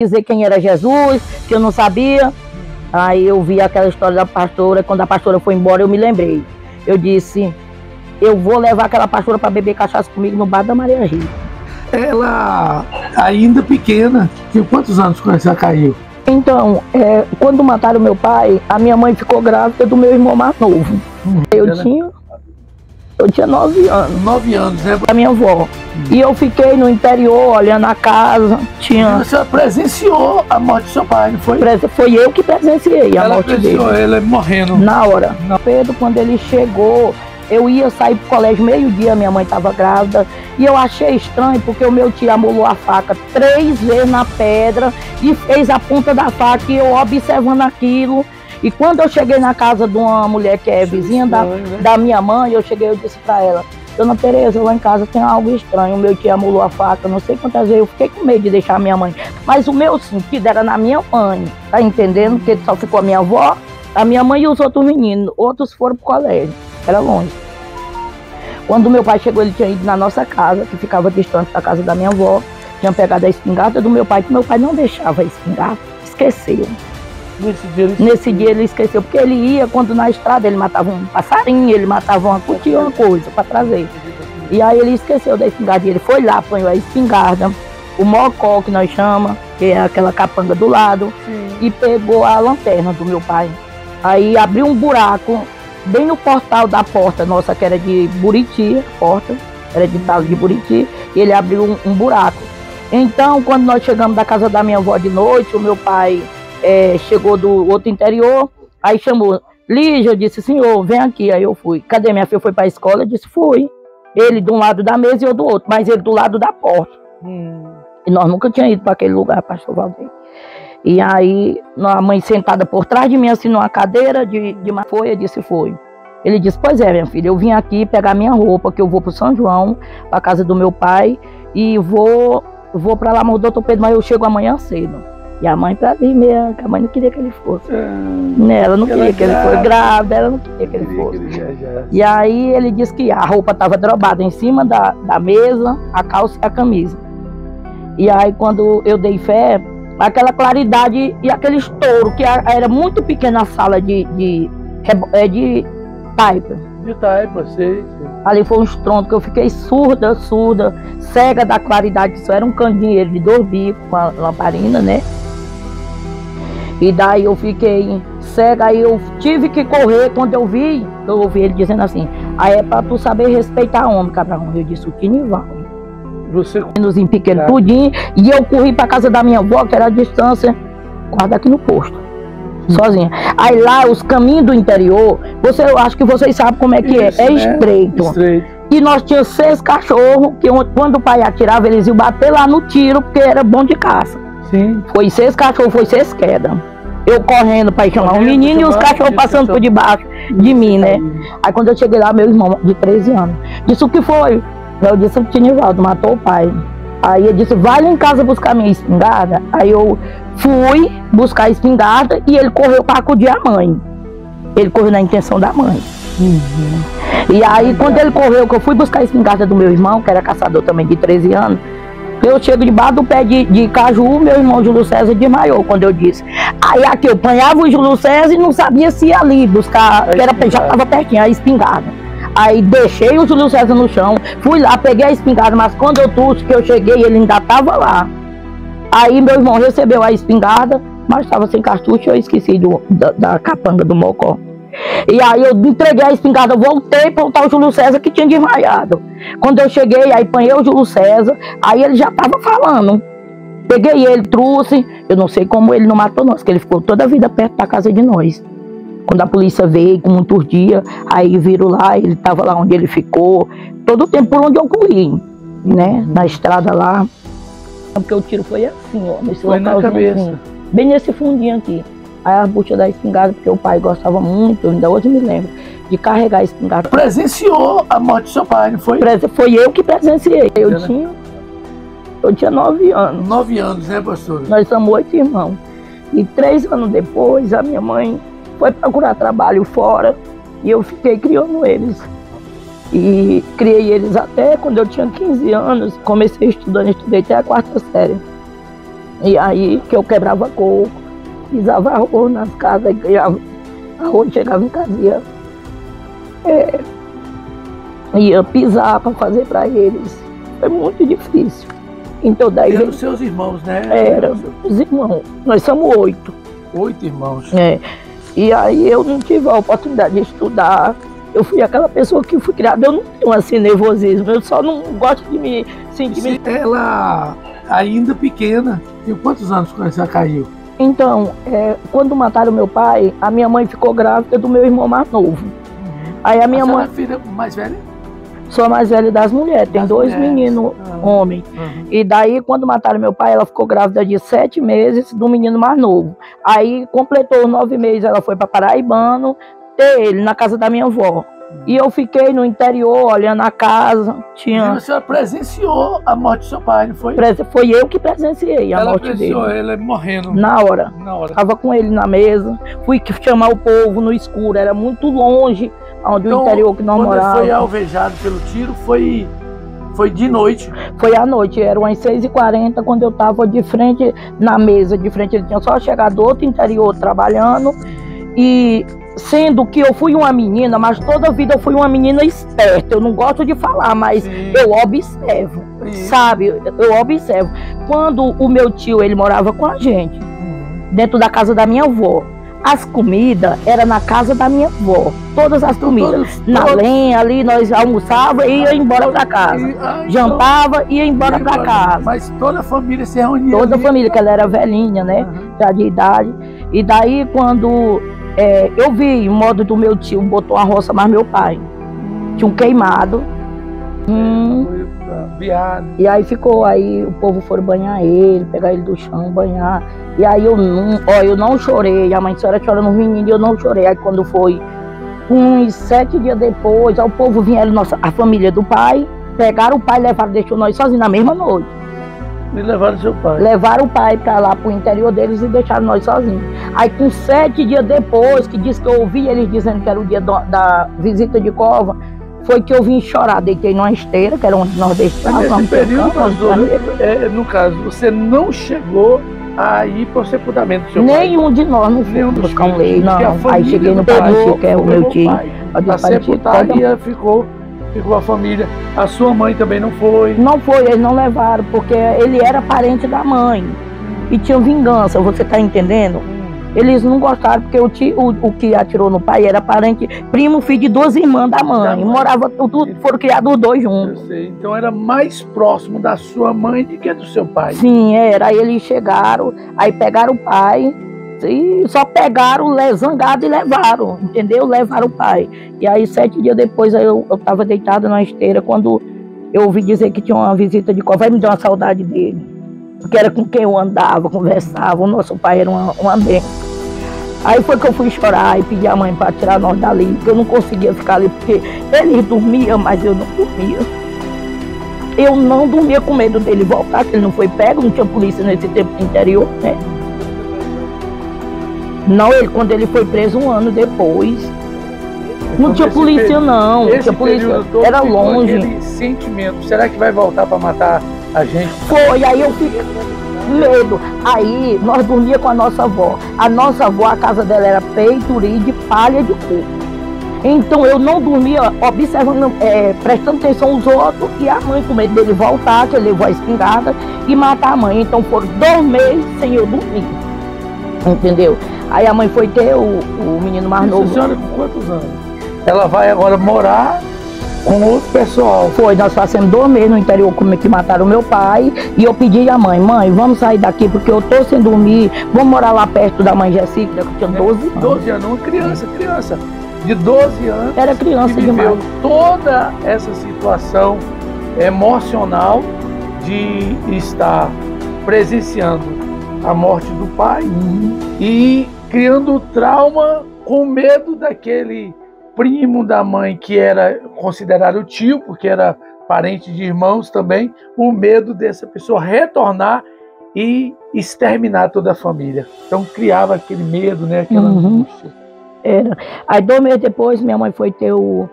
Dizer quem era Jesus, que eu não sabia. Aí eu vi aquela história da pastora. Quando a pastora foi embora, eu me lembrei. Eu disse, eu vou levar aquela pastora para beber cachaça comigo no bar da Maria Rita. Ela, ainda pequena, tinha quantos anos quando ela caiu? Então, quando mataram meu pai, a minha mãe ficou grávida do meu irmão mais novo. Eu tinha 9 anos. 9 anos, né? A minha avó. E eu fiquei no interior, olhando a casa. Você presenciou a morte do seu pai, não foi? Foi eu que presenciei a morte dele. Ela morrendo. Na hora. Pedro, quando ele chegou, eu ia sair pro colégio meio-dia, minha mãe estava grávida. E eu achei estranho, porque o meu tio amolou a faca 3 vezes na pedra e fez a ponta da faca, e eu observando aquilo. E quando eu cheguei na casa de uma mulher que é vizinha da minha mãe, eu disse para ela, Dona Tereza, lá em casa tem algo estranho, o meu tio amolou a faca, não sei quantas vezes, eu fiquei com medo de deixar a minha mãe. Mas o meu sentido era na minha mãe, tá entendendo? Porque só ficou a minha avó, a minha mãe e os outros meninos, outros foram pro colégio, era longe. Quando meu pai chegou, ele tinha ido na nossa casa, que ficava distante da casa da minha avó, tinha pegado a espingarda do meu pai, que meu pai não deixava a espingarda, esqueceu. Nesse dia ele esqueceu, porque ele ia, quando na estrada ele matava um passarinho, ele matava uma cutia, uma coisa para trazer. E aí ele esqueceu da espingarda, ele foi lá, apanhou a espingarda, o mocó que nós chamamos, que é aquela capanga do lado, e pegou a lanterna do meu pai. Aí abriu um buraco, bem no portal da porta nossa, que era de Buriti, a porta, era de talo de Buriti, e ele abriu um buraco. Então, quando nós chegamos da casa da minha avó de noite, o meu pai chegou do outro interior, aí chamou, Lígia, eu disse, senhor, vem aqui. Aí eu fui. Cadê minha filha? Foi para a escola? Eu disse, fui. Ele de um lado da mesa e eu do outro, mas ele do lado da porta. E nós nunca tínhamos ido para aquele lugar, pastor Valdir. E aí, a mãe sentada por trás de mim, assim, numa cadeira de uma folha, disse, foi. Ele disse, pois é, minha filha, eu vim aqui pegar minha roupa, que eu vou para São João, para casa do meu pai, e vou para lá, mas o doutor Pedro, mas eu chego amanhã cedo. E a mãe para ali mesmo, a mãe não queria que ele fosse. Ela não queria que ele fosse grávida, ela não queria que ele fosse. E aí ele disse que a roupa estava drobada em cima da mesa, a calça e a camisa. E aí quando eu dei fé, aquela claridade e aquele estouro, que era muito pequena a sala de taipa. De taipa, sei. Ali foi um estrondo que eu fiquei surda, cega da claridade, que isso era um candeeiro de 2 bicos com a lamparina, né? E daí eu fiquei cega, aí eu tive que correr. Quando eu ouvi ele dizendo assim, aí é pra tu saber respeitar homem, cabrão. Eu disse, o Tinivaldo. Você Menorzinho pequeno, tudinho, e eu corri pra casa da minha avó, que era a distância, quase aqui no posto, sozinha. Aí lá, os caminhos do interior, eu acho que vocês sabem como é que é estreito. E nós tínhamos 6 cachorros, que quando o pai atirava, eles iam bater lá no tiro, porque era bom de caça. Sim. Foi 6 cachorros, foi 6 quedas. Eu correndo para chamar um menino e os cachorros passando por debaixo de mim, né? Aí quando eu cheguei lá, meu irmão de 13 anos disse, o que foi? Eu disse, o Tinivaldo matou o pai. Aí ele disse, vai lá em casa buscar minha espingarda. Aí eu fui buscar a espingarda e ele correu para acudir a mãe. Ele correu na intenção da mãe. E aí quando ele correu, que eu fui buscar a espingarda do meu irmão, que era caçador também de 13 anos, eu chego debaixo do pé de caju, meu irmão Júlio César desmaiou quando eu disse. Aí aqui eu apanhava o Júlio César e não sabia se ia ali buscar, que já estava pertinho, a espingarda. Aí deixei o Júlio César no chão, fui lá, peguei a espingarda, mas quando eu trouxe, que eu cheguei, ele ainda estava lá. Aí meu irmão recebeu a espingarda, mas estava sem cartucho, eu esqueci da capanga do mocó. E aí eu entreguei a espingarda, voltei para botar o Júlio César, que tinha desmaiado. Quando eu cheguei, aí apanhei o Júlio César, aí ele já estava falando. Peguei ele, trouxe, eu não sei como ele não matou nós, porque ele ficou toda a vida perto da casa de nós. Quando a polícia veio, com muitos dias, aí viram lá, ele estava lá onde ele ficou, todo o tempo por onde eu corri, né, na estrada lá. Porque o tiro foi assim, ó, nesse localzinho assim, bem nesse fundinho aqui. Aí a bucha da espingarda, porque o pai gostava muito, ainda hoje me lembro, de carregar a espingarda. Presenciou a morte do seu pai, não foi? Foi eu que presenciei. Eu tinha 9 anos. 9 anos, né, pastor? Nós somos 8 irmãos. E 3 anos depois, a minha mãe foi procurar trabalho fora e eu fiquei criando eles. E criei eles até quando eu tinha 15 anos, comecei estudando, estudei até a 4ª série. E aí que eu quebrava coco, pisava arroz nas casas, ganhava arroz, chegava em casa, ia pisar para fazer para eles. Foi muito difícil. Então daí... Eram os seus irmãos, né? Era, os irmãos. Nós somos 8. 8 irmãos. E aí eu não tive a oportunidade de estudar. Eu fui aquela pessoa que fui criada, eu não tenho assim nervosismo, eu só não gosto de me sentir... Ela, ainda pequena, tinha quantos anos quando ela caiu? Então, quando mataram meu pai, a minha mãe ficou grávida do meu irmão mais novo. Aí a minha mãe... é a filha mais velha? Sou a mais velha das mulheres, tem 2 meninos, homens. E daí, quando mataram meu pai, ela ficou grávida de 7 meses do menino mais novo. Aí, completou 9 meses, ela foi para Paraibano, ter ele na casa da minha avó. E eu fiquei no interior, olhando a casa. E a senhora presenciou a morte do seu pai, não foi? Foi eu que presenciei a morte dele. Ela presenciou ele morrendo? Na hora. Estava com ele na mesa, fui chamar o povo no escuro, era muito longe. Onde o interior que nós morávamos. Quando ele foi alvejado pelo tiro, foi de noite? Foi à noite, eram umas 6h40, quando eu estava de frente na mesa, de frente, ele tinha só chegado do outro interior trabalhando, e sendo que eu fui uma menina, mas toda a vida eu fui uma menina esperta, eu não gosto de falar, mas eu observo, sabe, eu observo. Quando o meu tio, ele morava com a gente, dentro da casa da minha avó, as comidas eram na casa da minha avó, todas as comidas, na lenha ali, nós almoçava e ia embora para casa, jantava e ia embora para casa. Mas toda a família se reunia? Toda a família, que ela era velhinha, né, já de idade. E daí quando eu vi o modo do meu tio, botou a roça, mas meu pai tinha um queimado. E aí ficou, aí o povo foi banhar ele, pegar ele do chão, banhar. E aí eu não chorei, a mãe da senhora chorando, os meninos, eu não chorei. Aí quando foi uns 7 dias depois, o povo vieram, a família do pai, pegaram o pai, levaram, deixou nós sozinhos na mesma noite. E levaram seu pai? Levaram o pai para lá, pro interior deles, e deixaram nós sozinhos. Aí com 7 dias depois, que disse que eu ouvi eles dizendo que era o dia da visita de cova, foi que eu vim chorar, deitei numa esteira, que era onde nós deixávamos. Nesse período, no caso, você não chegou a ir para o sepultamento do seu pai? Nenhum de nós não foi buscar um leite, não. Aí cheguei no Parati, que é o meu tio. A sepultaria ficou a família. A sua mãe também não foi? Não foi, eles não levaram, porque ele era parente da mãe. E tinha vingança, você tá entendendo? Eles não gostaram, porque o que atirou no pai era parente, primo, filho de 2 irmãs da mãe. Morava tudo, foram criados os 2 juntos. Eu sei. Então era mais próximo da sua mãe do que do seu pai? Sim, era. Aí eles chegaram, aí pegaram o pai, e só pegaram, zangado e levaram, entendeu? Levaram o pai. E aí 7 dias depois eu estava deitada na esteira, quando eu ouvi dizer que tinha uma visita de cova, me deu uma saudade dele. Porque era com quem eu andava, conversava, o nosso pai era uma benção. Aí foi que eu fui chorar e pedi a mãe para tirar nós dali, porque eu não conseguia ficar ali, porque eles dormiam, mas eu não dormia. Eu não dormia com medo dele voltar, que ele não foi pego, não tinha polícia nesse tempo no interior, né? Não, quando ele foi preso 1 ano depois. Não tinha polícia, não. Não tinha polícia, era longe. Aquele sentimento, será que vai voltar para matar a gente? Foi, aí eu fiquei medo. Aí nós dormíamos com a nossa avó. A nossa avó, a casa dela era peituri de palha de coco. Então eu não dormia observando, prestando atenção aos outros, e a mãe com medo dele voltar, que ele levou a espingarda e matar a mãe. Então foram 2 meses sem eu dormir. Entendeu? Aí a mãe foi ter o menino mais novo. A senhora com quantos anos? Ela vai agora morar com outro pessoal. Foi, nós passamos 2 meses no interior que mataram meu pai. E eu pedi à mãe, vamos sair daqui porque eu tô sem dormir. Vamos morar lá perto da mãe Jessica, que tinha 12 anos. 12 anos, uma criança de 12 anos. Era criança que demais. Viveu toda essa situação emocional de estar presenciando a morte do pai e criando trauma com medo daquele primo da mãe que era considerado tio, porque era parente de irmãos também, o medo dessa pessoa retornar e exterminar toda a família. Então criava aquele medo, né, aquela angústia. Era. Aí 2 meses depois minha mãe foi ter o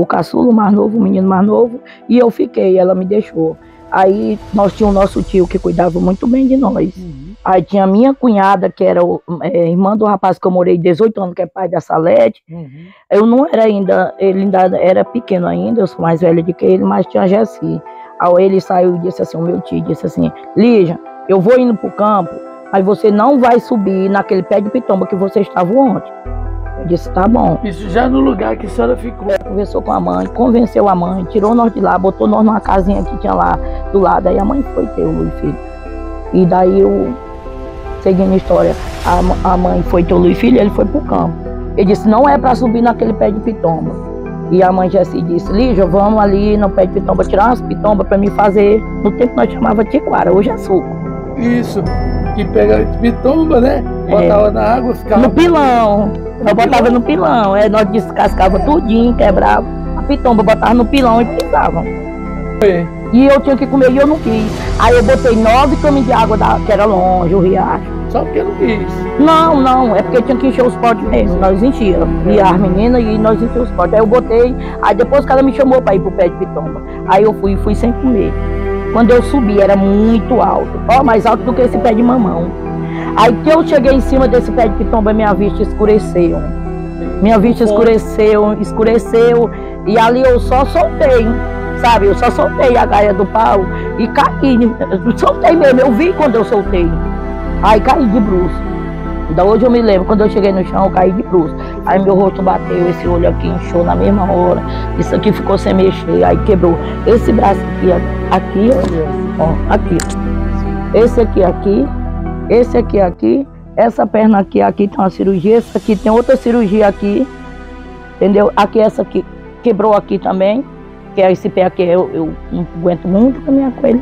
caçula, o mais novo, o menino mais novo, e eu fiquei, ela me deixou. Aí nós tínhamos o nosso tio que cuidava muito bem de nós. Aí tinha a minha cunhada, que era irmã do rapaz que eu morei 18 anos, que é pai da Salete. Eu não era ainda, ele ainda era pequeno ainda, eu sou mais velha do que ele, mas tinha a Jessi. Aí ele saiu e disse assim, o meu tio disse assim, Lígia, eu vou indo pro campo, mas você não vai subir naquele pé de pitomba que você estava ontem. Eu disse, tá bom. Isso já no lugar que a senhora ficou. Conversou com a mãe, convenceu a mãe, tirou nós de lá, botou nós numa casinha que tinha lá do lado. Aí a mãe foi ter o Luiz Filho. E daí eu, seguindo a história, a mãe foi ter o Luiz Filho e ele foi pro campo. Ele disse, não é pra subir naquele pé de pitomba. E a mãe Jessi disse, Lígia, vamos ali no pé de pitomba tirar umas pitombas pra me fazer. No tempo nós chamava tiquara, hoje é suco. Isso, que pega pitomba, né? Botava na água, ficava... No pilão. Eu botava no pilão, nós descascava tudinho, quebrava. A pitomba botava no pilão e pisava. E eu tinha que comer e eu não quis. Aí eu botei 9 caminhos de água, que era longe, o riacho. Só porque eu não quis? Não, é porque tinha que encher os potes mesmo. Nós enchia. E as meninas e nós enchíamos os potes. Aí eu botei, aí depois que ela me chamou para ir pro pé de pitomba. Aí eu fui sem comer. Quando eu subi era muito alto, mais alto do que esse pé de mamão. Aí que eu cheguei em cima desse pé de pitomba, minha vista escureceu. Minha vista escureceu, e ali eu só soltei, sabe? Eu só soltei a gaia do pau e caí. Eu soltei mesmo, eu vi quando eu soltei. Aí caí de bruço. Da hoje eu me lembro, quando eu cheguei no chão, eu caí de bruço. Aí meu rosto bateu, esse olho aqui inchou na mesma hora. Isso aqui ficou sem mexer, aí quebrou. Esse braço aqui, ó, aqui. Esse aqui, essa perna aqui tem uma cirurgia, essa aqui tem outra cirurgia aqui, entendeu? Aqui, essa aqui, quebrou aqui também, que é esse pé aqui, eu não aguento muito caminhar com ele.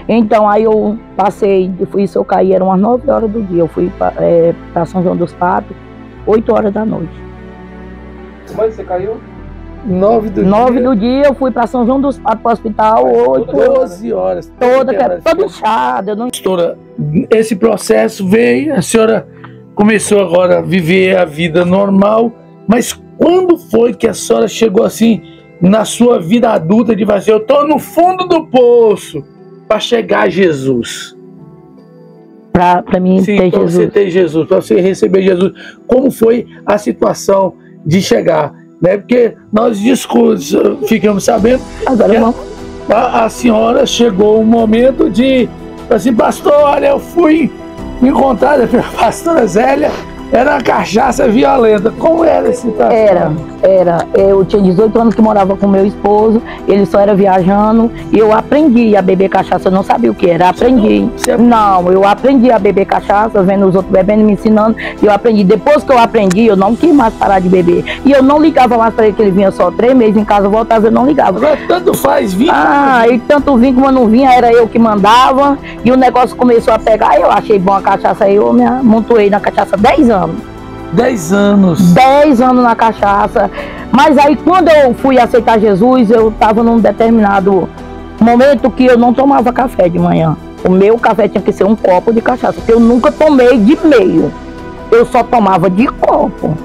Então, aí eu passei, isso eu caí, eram umas 9 horas do dia, eu fui para São João dos Patos, 8 horas da noite. Como é que você caiu? 9 do dia eu fui para São João dos Patos, para o hospital, 12 horas. Toda inchada. Doutora, esse processo veio, a senhora começou agora a viver a vida normal, mas quando foi que a senhora chegou assim, na sua vida adulta, de fazer, eu estou no fundo do poço, para chegar a Jesus? Para mim ter para Jesus. Você ter Jesus, para você receber Jesus. Como foi a situação de chegar? Né? Porque nós ficamos sabendo que a senhora chegou um momento de, assim, pastor, olha, eu fui encontrada pela pastora Zélia, era uma cachaça violenta. Como era essa situação? Era. Eu tinha 18 anos que morava com meu esposo, ele só era viajando, e eu aprendi a beber cachaça, eu não sabia o que era, aprendi. Não, eu aprendi a beber cachaça, vendo os outros bebendo, me ensinando, e eu aprendi. Depois que eu aprendi, eu não quis mais parar de beber. E eu não ligava mais para ele, que ele vinha só 3 meses em casa, voltava, eu não ligava. Agora, tanto faz vir. E tanto vinha como não vinha, era eu que mandava, e o negócio começou a pegar, eu achei bom a cachaça, aí eu me amontoei na cachaça 10 anos. 10 anos. 10 anos na cachaça. Mas aí quando eu fui aceitar Jesus, eu estava num determinado momento que eu não tomava café de manhã. O meu café tinha que ser um copo de cachaça, porque eu nunca tomei de meio. Eu só tomava de copo.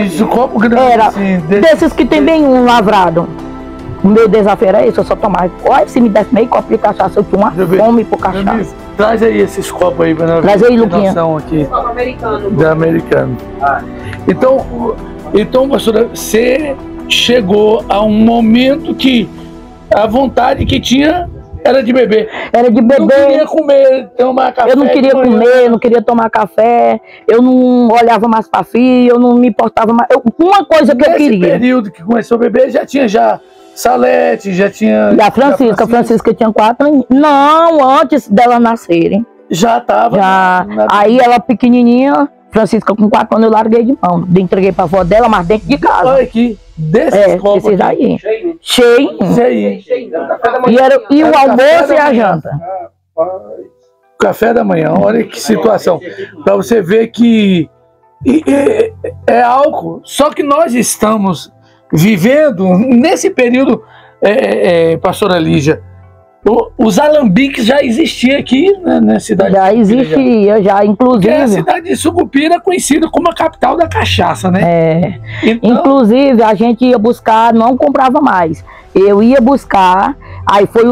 Isso, copo grande? Era, assim, desses que tem bem um lavrado. O meu desafio era esse, eu só tomava. Olha, se me desse meio copo de cachaça, eu tinha uma fome por cachaça. Traz aí esses copos aí para nós. Traz aí, Luquinha. Aqui. Copo americano. Da americano. Então, pastora, você chegou a um momento que a vontade que tinha era de beber. Era de beber. Não queria comer, tomar café. Eu não queria comer, não queria tomar café, eu não olhava mais para filho, eu não me importava mais. Uma coisa que eu queria. Nesse período que começou a beber, já tinha Salete, já tinha... E a Francisca tinha 4 anos. Não, antes dela nascerem. Já estava? Já. Aí ela pequenininha, Francisca com 4 anos, eu larguei de mão. Entreguei pra avó dela, mas dentro de casa. Olha aqui, desses copos esses aí. Cheio. E o almoço e a janta. Café da manhã, olha que situação. Pra você ver que é álcool. Só que nós estamos vivendo, nesse período, pastora Lígia, os alambiques já existiam aqui, né, na cidade. Já existia, já, inclusive. Porque a cidade de Sucupira é conhecida como a capital da cachaça, né? Então, inclusive, a gente ia buscar, não comprava mais. Eu ia buscar, aí foi o